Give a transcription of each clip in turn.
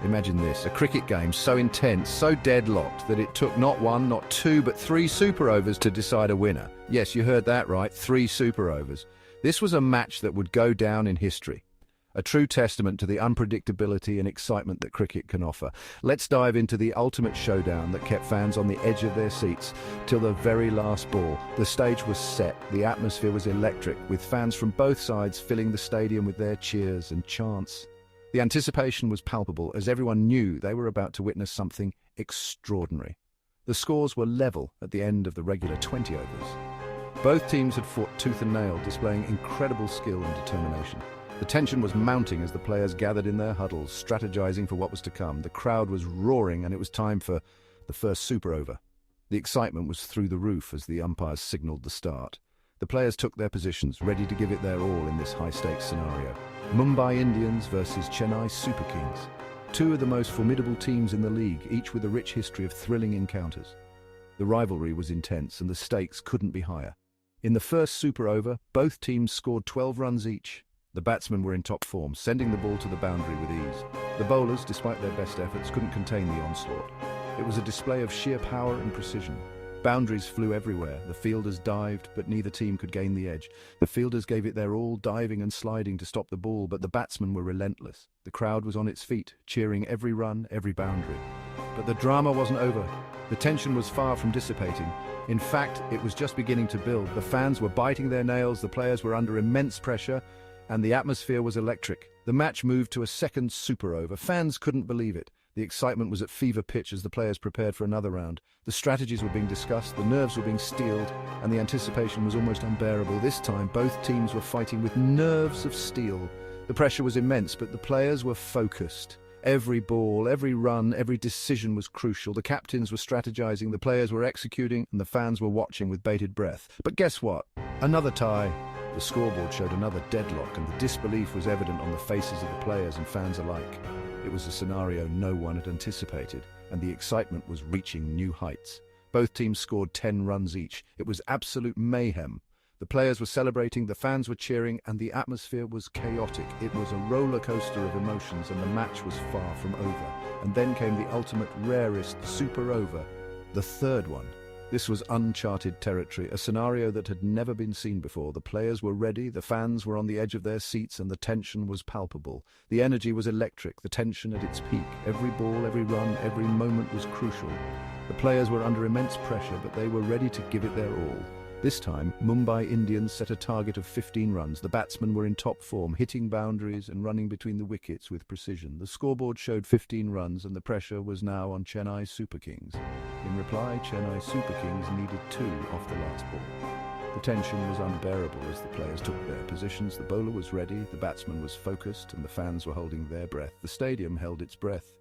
Imagine this, a cricket game so intense, so deadlocked that it took not one, not two, but three super overs to decide a winner. Yes, you heard that right, 3 super overs. This was a match that would go down in history. A true testament to the unpredictability and excitement that cricket can offer. Let's dive into the ultimate showdown that kept fans on the edge of their seats till the very last ball. The stage was set, the atmosphere was electric, with fans from both sides filling the stadium with their cheers and chants. The anticipation was palpable as everyone knew they were about to witness something extraordinary. The scores were level at the end of the regular 20 overs. Both teams had fought tooth and nail, displaying incredible skill and determination. The tension was mounting as the players gathered in their huddles, strategizing for what was to come. The crowd was roaring and it was time for the first super over. The excitement was through the roof as the umpires signaled the start. The players took their positions, ready to give it their all in this high-stakes scenario. Mumbai Indians versus Chennai Super Kings. Two of the most formidable teams in the league, each with a rich history of thrilling encounters. The rivalry was intense and the stakes couldn't be higher. In the first super over, both teams scored 12 runs each. The batsmen were in top form, sending the ball to the boundary with ease. The bowlers, despite their best efforts, couldn't contain the onslaught. It was a display of sheer power and precision. Boundaries flew everywhere. The fielders dived, but neither team could gain the edge. The fielders gave it their all, diving and sliding to stop the ball, but the batsmen were relentless. The crowd was on its feet, cheering every run, every boundary. But the drama wasn't over. The tension was far from dissipating. In fact, it was just beginning to build. The fans were biting their nails, the players were under immense pressure, and the atmosphere was electric. The match moved to a second super over. Fans couldn't believe it. The excitement was at fever pitch as the players prepared for another round. The strategies were being discussed, the nerves were being steeled, and the anticipation was almost unbearable. This time, both teams were fighting with nerves of steel. The pressure was immense, but the players were focused. Every ball, every run, every decision was crucial. The captains were strategizing, the players were executing, and the fans were watching with bated breath. But guess what? Another tie. The scoreboard showed another deadlock, and the disbelief was evident on the faces of the players and fans alike. It was a scenario no one had anticipated, and the excitement was reaching new heights. Both teams scored 10 runs each. It was absolute mayhem. The players were celebrating, the fans were cheering, and the atmosphere was chaotic. It was a roller coaster of emotions, and the match was far from over. And then came the ultimate, rarest super over, the third one. This was uncharted territory, a scenario that had never been seen before. The players were ready, the fans were on the edge of their seats, and the tension was palpable. The energy was electric, the tension at its peak. Every ball, every run, every moment was crucial. The players were under immense pressure, but they were ready to give it their all. This time, Mumbai Indians set a target of 15 runs. The batsmen were in top form, hitting boundaries and running between the wickets with precision. The scoreboard showed 15 runs, and the pressure was now on Chennai Super Kings. In reply, Chennai Super Kings needed 2 off the last ball. The tension was unbearable as the players took their positions. The bowler was ready, the batsman was focused, and the fans were holding their breath. The stadium held its breath.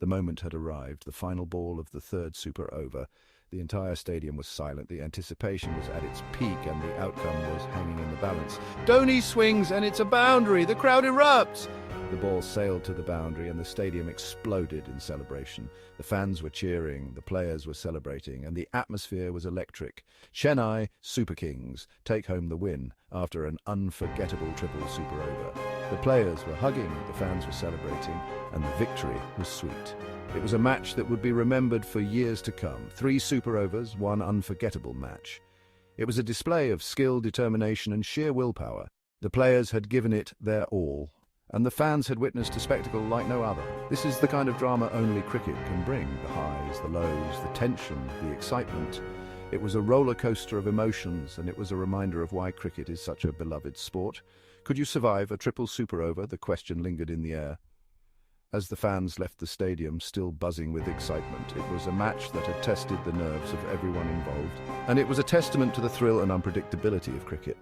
The moment had arrived, the final ball of the third super over. The entire stadium was silent, the anticipation was at its peak, and the outcome was hanging in the balance. Dhoni swings, and it's a boundary! The crowd erupts! The ball sailed to the boundary, and the stadium exploded in celebration. The fans were cheering, the players were celebrating, and the atmosphere was electric. Chennai Super Kings take home the win after an unforgettable triple super over. The players were hugging, the fans were celebrating, and the victory was sweet. It was a match that would be remembered for years to come. 3 super overs, 1 unforgettable match. It was a display of skill, determination, and sheer willpower. The players had given it their all, and the fans had witnessed a spectacle like no other. This is the kind of drama only cricket can bring. The highs, the lows, the tension, the excitement. It was a roller coaster of emotions, and it was a reminder of why cricket is such a beloved sport. Could you survive a triple super over? The question lingered in the air. As the fans left the stadium, still buzzing with excitement, it was a match that had tested the nerves of everyone involved, and it was a testament to the thrill and unpredictability of cricket.